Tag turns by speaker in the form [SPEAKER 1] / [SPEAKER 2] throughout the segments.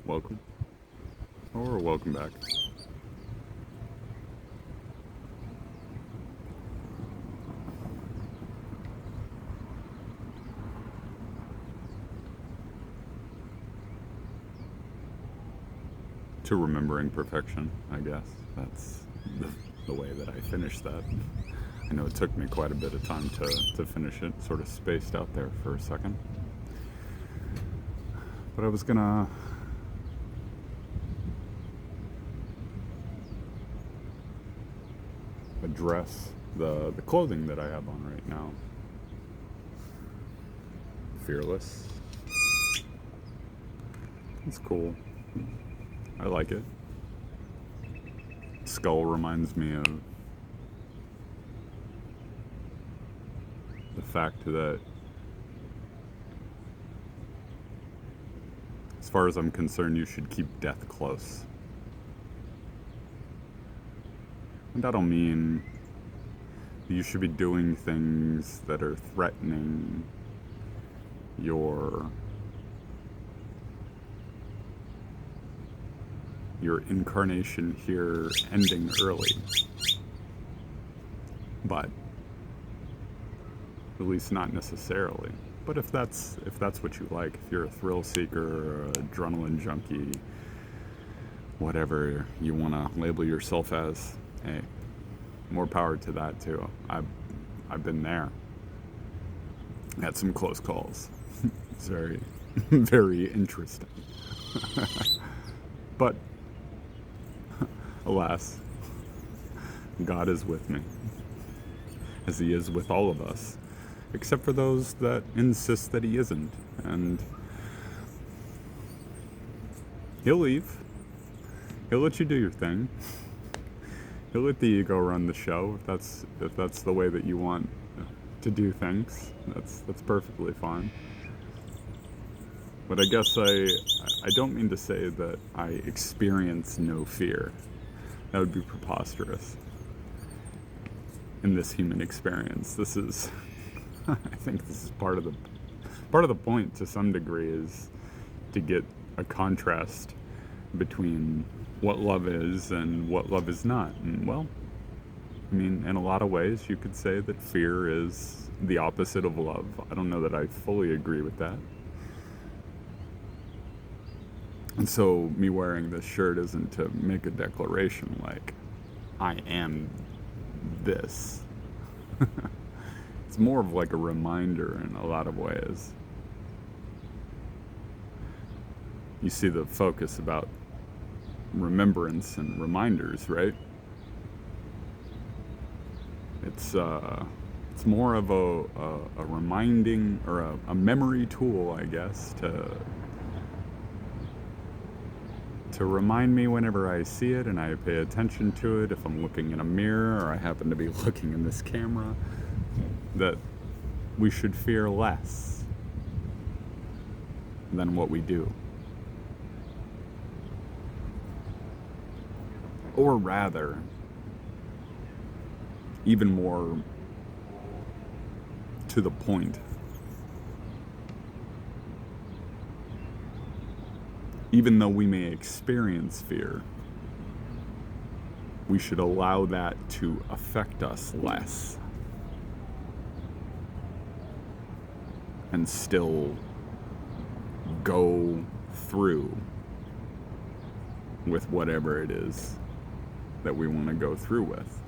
[SPEAKER 1] welcome. Or welcome back. To remembering perfection, I guess. That's the way that I finished that. I know it took me quite a bit of time to finish it, sort of spaced out there for a second. But I was gonna address the clothing that I have on right now. Fearless. It's cool. I like it. Skull reminds me of the fact that, as far as I'm concerned, you should keep death close. And I don't mean you should be doing things that are threatening your incarnation here ending early. But at least not necessarily. But if that's what you like, if you're a thrill seeker or an adrenaline junkie, whatever you want to label yourself as, hey, more power to that too. I've been there. Had some close calls. It's very, very interesting. But alas, God is with me, as He is with all of us, except for those that insist that He isn't. And He'll leave. He'll let you do your thing. He'll let the ego run the show if that's the way that you want to do things. That's perfectly fine. But I guess I don't mean to say that I experience no fear. That would be preposterous in this human experience. This is, I think this is part of the point to some degree, is to get a contrast between what love is and what love is not. And well, I mean, in a lot of ways, you could say that fear is the opposite of love. I don't know that I fully agree with that. And so me wearing this shirt isn't to make a declaration like, I am this. It's more of like a reminder in a lot of ways. You see the focus about remembrance and reminders, right? It's more of a reminding or a memory tool, I guess, to remind me whenever I see it and I pay attention to it, if I'm looking in a mirror or I happen to be looking in this camera, that we should fear less than what we do. Or rather, even more to the point, even though we may experience fear, we should allow that to affect us less and still go through with whatever it is that we want to go through with.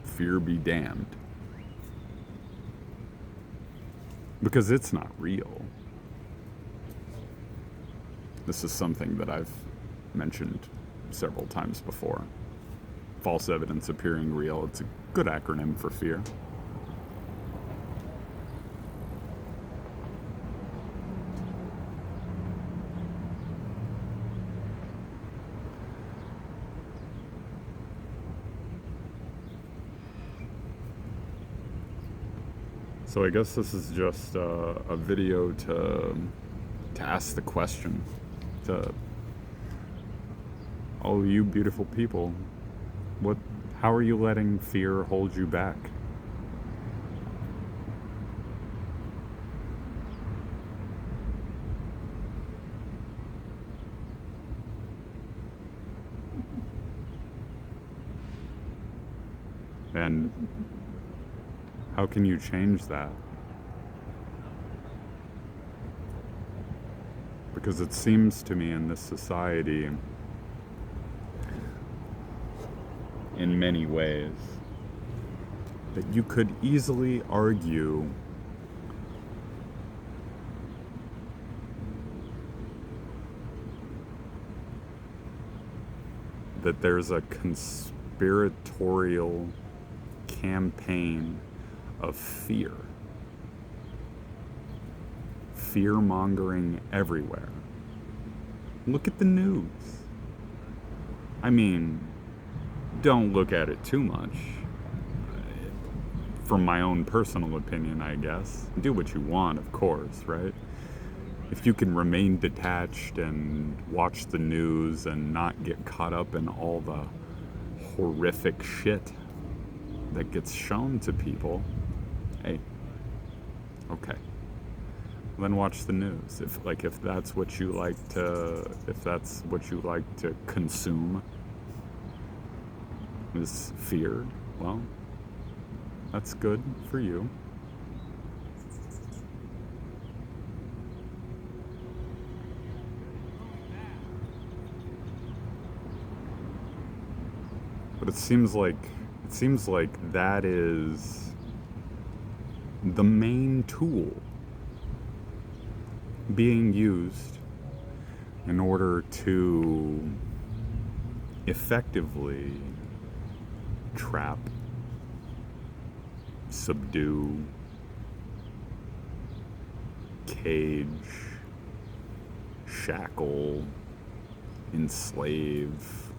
[SPEAKER 1] Fear be damned. Because it's not real. This is something that I've mentioned several times before. False evidence appearing real. It's a good acronym for fear. So I guess this is just a video to ask the question to all you beautiful people. How are you letting fear hold you back? And how can you change that? Because it seems to me in this society, in many ways, that you could easily argue that there's a conspiratorial campaign of fear. Fear-mongering everywhere. Look at the news. I mean, don't look at it too much. From my own personal opinion, I guess. Do what you want, of course, right? If you can remain detached and watch the news and not get caught up in all the horrific shit that gets shown to people, hey, okay. Then watch the news. If that's what you like to consume is fear, well, that's good for you. But it seems like that is the main tool being used in order to effectively trap, subdue, cage, shackle, enslave,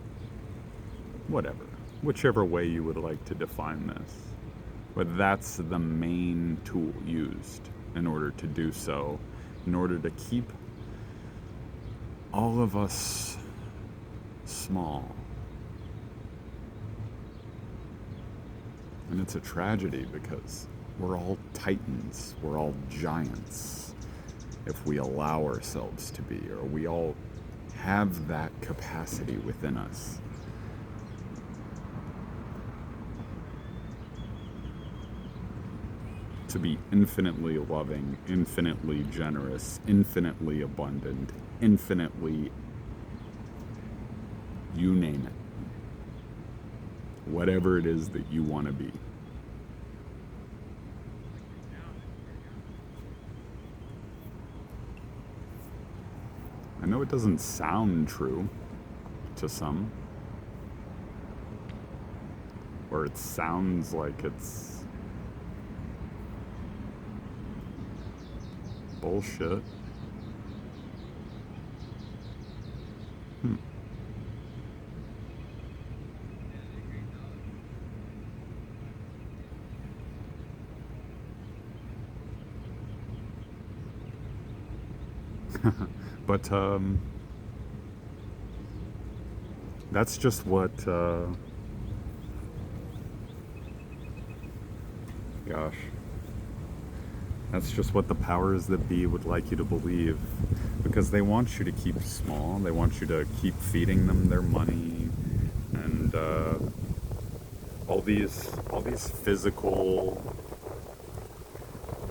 [SPEAKER 1] whatever, whichever way you would like to define this. But that's the main tool used in order to do so, in order to keep all of us small. And it's a tragedy because we're all titans, we're all giants, if we allow ourselves to be, or we all have that capacity within us. To be infinitely loving, infinitely generous, infinitely abundant, infinitely, you name it. Whatever it is that you want to be. I know it doesn't sound true to some, or it sounds like it's bullshit. But that's just what that's just what the powers that be would like you to believe, because they want you to keep small. They want you to keep feeding them their money and all these physical,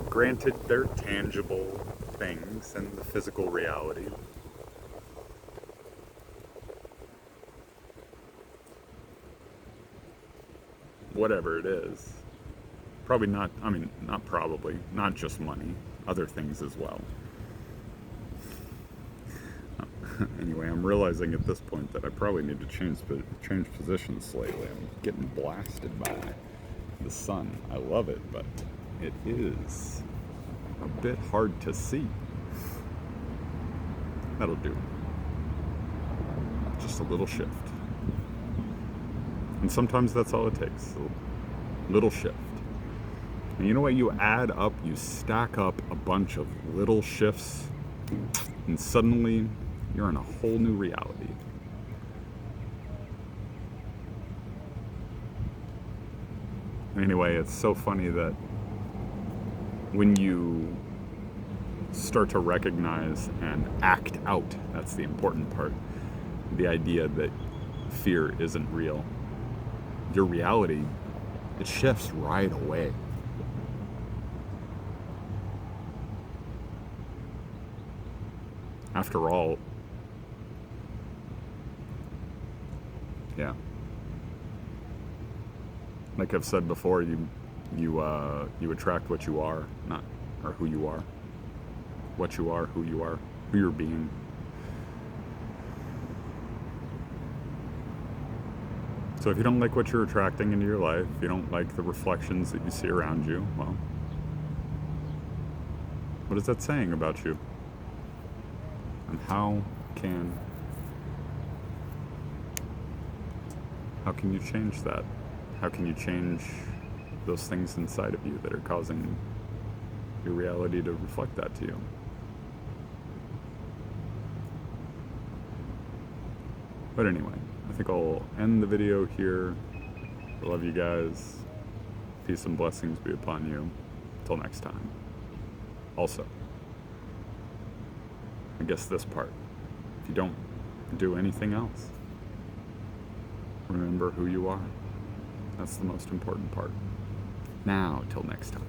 [SPEAKER 1] granted they're tangible things and the physical reality. Whatever it is. Probably not, not probably, not just money, other things as well. Anyway, I'm realizing at this point that I probably need to change positions slightly. I'm getting blasted by the sun. I love it, but it is a bit hard to see. That'll do. Just a little shift. And sometimes that's all it takes, a little shift. And you know what? You add up, you stack up a bunch of little shifts, and suddenly you're in a whole new reality. Anyway, it's so funny that when you start to recognize and act out, that's the important part, the idea that fear isn't real. Your reality It shifts right away. After all, yeah. Like I've said before, you attract what you are, not or who you are. What you are, who you're being. So if you don't like what you're attracting into your life, if you don't like the reflections that you see around you, well, what is that saying about you? And how can you change that? How can you change those things inside of you that are causing your reality to reflect that to you? But anyway, I think I'll end the video here. I love you guys. Peace and blessings be upon you. Until next time. Also, I guess this part. If you don't do anything else, remember who you are. That's the most important part. Now, till next time.